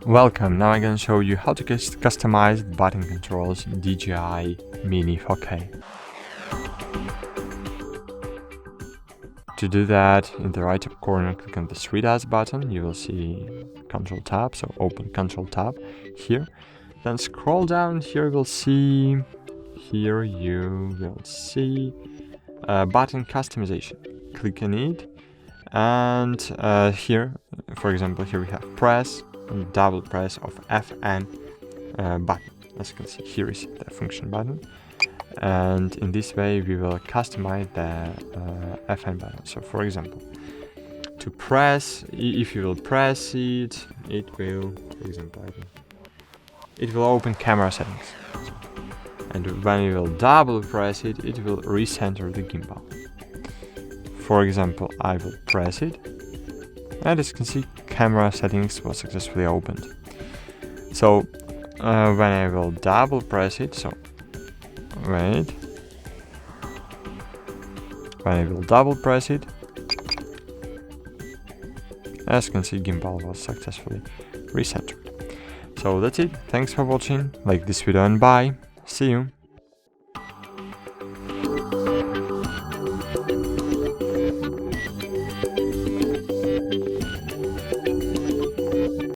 Welcome, now I'm going to show you how to customize the button controls in DJI Mini 4K. To do that, in the right top corner, click on the 3 dots button. You will see Control tab, so open Control tab here. Then scroll down, here you will see button customization. Click on it, and here, for example, here we have press and double press of FN button. As you can see, here is the function button, and in this way we will customize the FN button. So for example, to press, if you will press it, it will, for example, it will open camera settings, and when you will double press it, it will recenter the gimbal. For example, I will press it, and as you can see, camera settings was successfully opened. So when I will double press it, so wait, when I will double press it, as you can see, gimbal was successfully recentered. So that's it, thanks for watching, like this video and bye, see you.